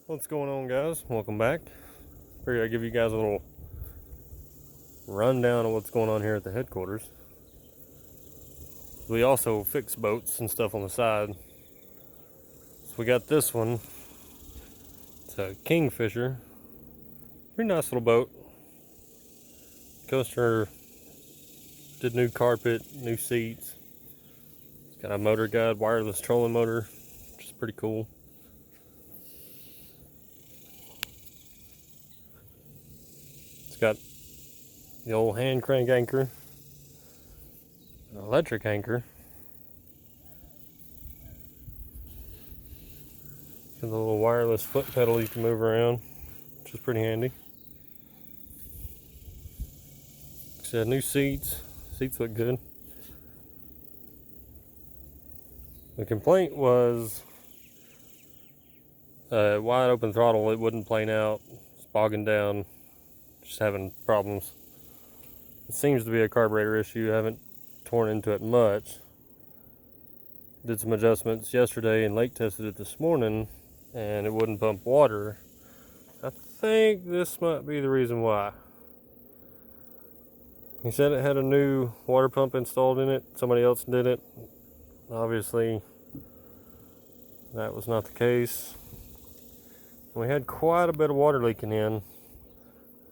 What's going on, guys? Welcome back. Figured I'd give you guys a little rundown of what's going on here at the headquarters. We also fix boats and stuff on the side. So we got this one. It's a Kingfisher. Pretty nice little boat. Coaster did new carpet, new seats. It's got a motor guide, wireless trolling motor, which is pretty cool. It's got the old hand crank anchor, an electric anchor, and a little wireless foot pedal you can move around, which is pretty handy. It's got new seats. Seats look good. The complaint was wide open throttle. It wouldn't plane out. It's bogging down. Just having problems. It seems to be a carburetor issue. I haven't torn into it much. Did some adjustments yesterday and lake tested it this morning, and it wouldn't pump water. I think this might be the reason why. He said it had a new water pump installed in it. Somebody else did it. Obviously, that was not the case. We had quite a bit of water leaking in,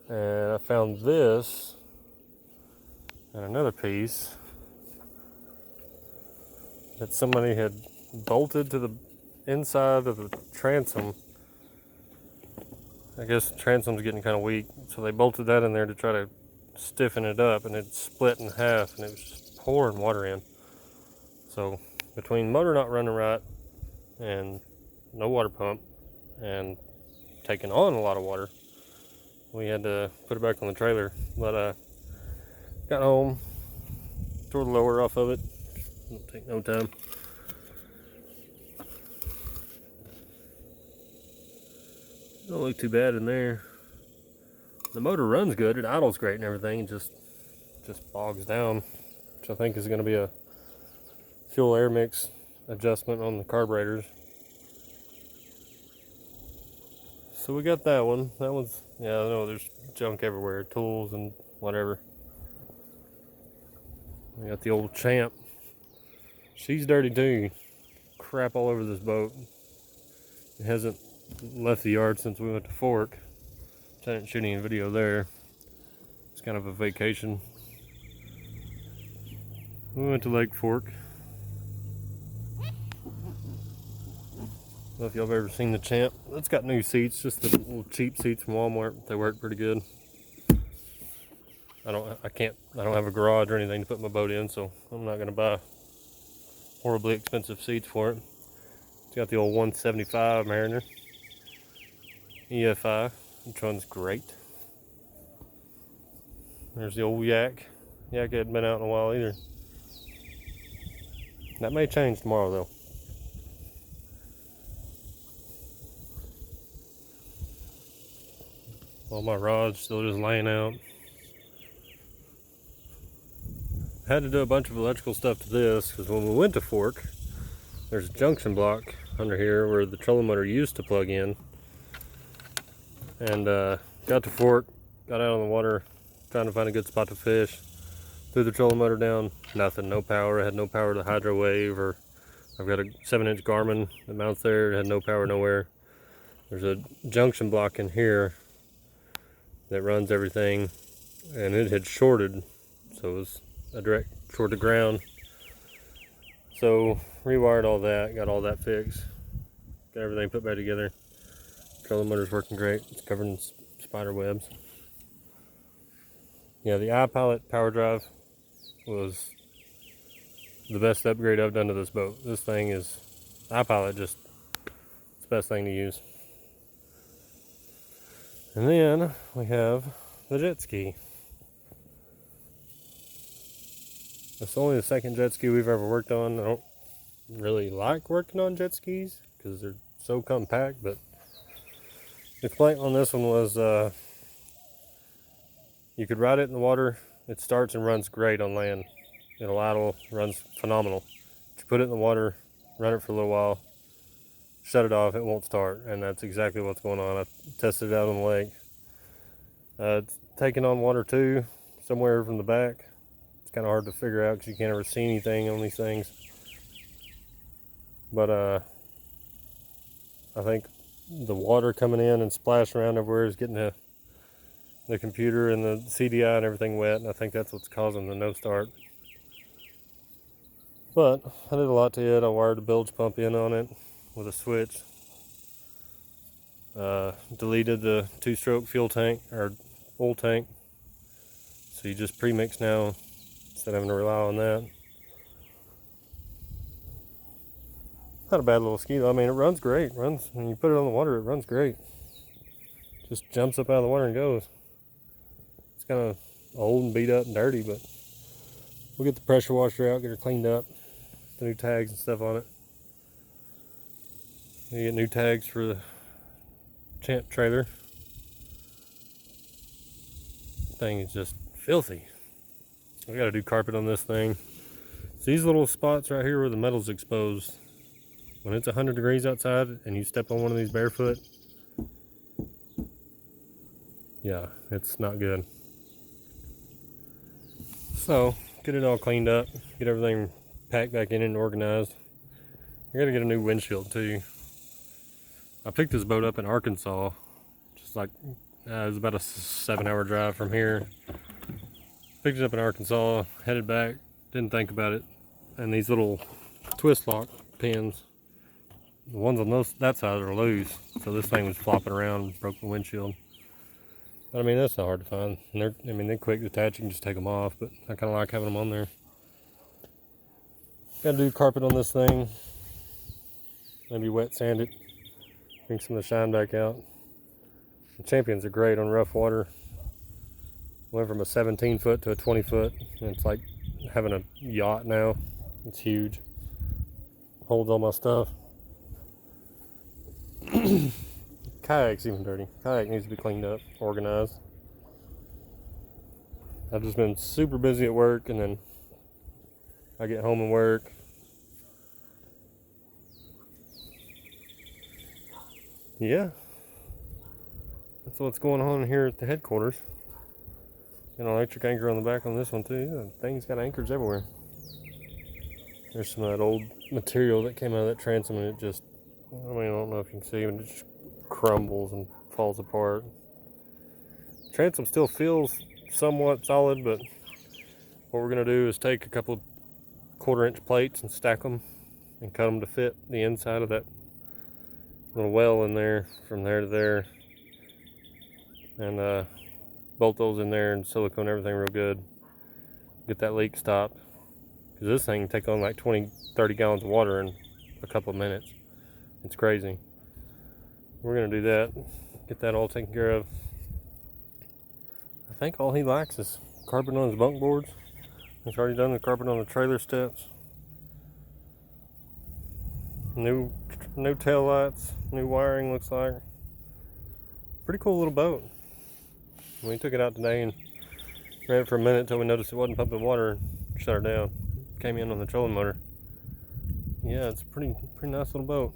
and I found this and another piece that somebody had bolted to the inside of the transom. I guess the transom's getting kind of weak, so they bolted that in there to try to stiffen it up, and it split in half, and it was just pouring water in. So between motor not running right and no water pump and taking on a lot of water, we had to put it back on the trailer. But got home, tore the lower off of it. Don't take no time. Don't look too bad in there. The motor runs good, it idles great and everything. It just bogs down, which I think is going to be a fuel air mix adjustment on the carburetors. So we got that one. That one's, yeah, I know there's junk everywhere, tools and whatever. We got the old Champ. She's dirty too. Crap all over this boat. It hasn't left the yard since we went to Fork. I didn't shoot any video there. It's kind of a vacation. We went to Lake Fork. I don't know if y'all have ever seen the Champ. It's got new seats, just the little cheap seats from Walmart. They work pretty good. I don't have a garage or anything to put my boat in, so I'm not gonna buy horribly expensive seats for it. It's got the old 175 Mariner EFI, which runs great. There's the old Yak. Yak hadn't been out in a while either. That may change tomorrow though. All my rods still just laying out. I had to do a bunch of electrical stuff to this because when we went to Fork, there's a junction block under here where the trolling motor used to plug in. And got to Fork, got out on the water, trying to find a good spot to fish. Threw the trolling motor down, nothing, no power. I had no power to the Hydro Wave, or I've got a 7-inch Garmin that mounts there. It had no power nowhere. There's a junction block in here that runs everything, and it had shorted, so it was a direct short to ground. So rewired all that, got all that fixed, got everything put back together. Trolling motor's working great. It's covered in spider webs. Yeah, the iPilot power drive was the best upgrade I've done to this boat. This thing is iPilot, just it's the best thing to use. And then we have the jet ski. It's only the second jet ski we've ever worked on. I don't really like working on jet skis because they're so compact, but the complaint on this one was you could ride it in the water. It starts and runs great on land. It'll idle, runs phenomenal. But you put it in the water, run it for a little while, shut it off, it won't start, and that's exactly what's going on. I tested it out on the lake. It's taking on water too, somewhere from the back. It's kind of hard to figure out because you can't ever see anything on these things. But I think the water coming in and splashing around everywhere is getting the computer and the CDI and everything wet, and I think that's what's causing the no start. But I did a lot to it. I wired the bilge pump in on it with a switch. Deleted the 2-stroke fuel tank or oil tank, so you just pre-mix now instead of having to rely on that. Not a bad little ski though. I mean, it runs great. Runs when you put it on the water, it runs great. Just jumps up out of the water and goes. It's kind of old and beat up and dirty, but we'll get the pressure washer out, get her cleaned up, the new tags and stuff on it. You get new tags for the Champ trailer. Thing is just filthy. I gotta do carpet on this thing. So these little spots right here where the metal's exposed, when it's 100 degrees outside and you step on one of these barefoot, yeah, it's not good. So get it all cleaned up, get everything packed back in and organized. I gotta get a new windshield too. I picked this boat up in Arkansas, just like it was about a 7-hour drive from here. Picked it up in Arkansas, headed back, didn't think about it, and these little twist lock pins, the ones on that side are loose, so this thing was flopping around, broke the windshield. But I mean, that's not hard to find. And they're quick to attach. You can just take them off, but I kind of like having them on there. Got to do carpet on this thing. Maybe wet sand it, bring some of the shine back out. The Champions are great on rough water. Went from a 17 foot to a 20 foot, and it's like having a yacht now. It's huge. Holds all my stuff. Kayak's even dirty. Kayak needs to be cleaned up, organized. I've just been super busy at work, and then I get home and work. Yeah, that's what's going on here at the headquarters. Got an electric anchor on the back on this one too. The thing's got anchors everywhere. There's some of that old material that came out of that transom, and it just, I don't know if you can see, but it just crumbles and falls apart. Transom still feels somewhat solid, but what we're going to do is take a couple of 1/4-inch plates and stack them and cut them to fit the inside of that little well in there, from there to there, and bolt those in there and silicone everything real good. Get that leak stopped, because this thing can take on like 20-30 gallons of water in a couple of minutes. It's crazy. We're gonna do that, get that all taken care of. I think all he likes is carpet on his bunk boards. He's already done the carpet on the trailer steps. New tail lights, new wiring, looks like. Pretty cool little boat. We took it out today and ran it for a minute until we noticed it wasn't pumping water and shut her down. Came in on the trolling motor. Yeah, it's a pretty nice little boat.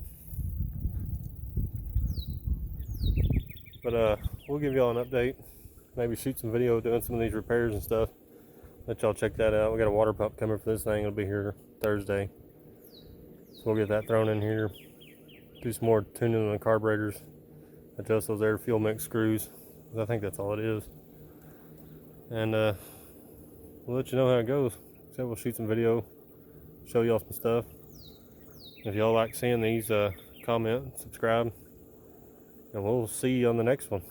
But we'll give y'all an update. Maybe shoot some video doing some of these repairs and stuff. Let y'all check that out. We got a water pump coming for this thing. It'll be here Thursday. So we'll get that thrown in here. Do some more tuning on the carburetors. Adjust those air fuel mix screws. I think that's all it is. And we'll let you know how it goes. So we'll shoot some video, show y'all some stuff. If y'all like seeing these, comment, subscribe, and we'll see you on the next one.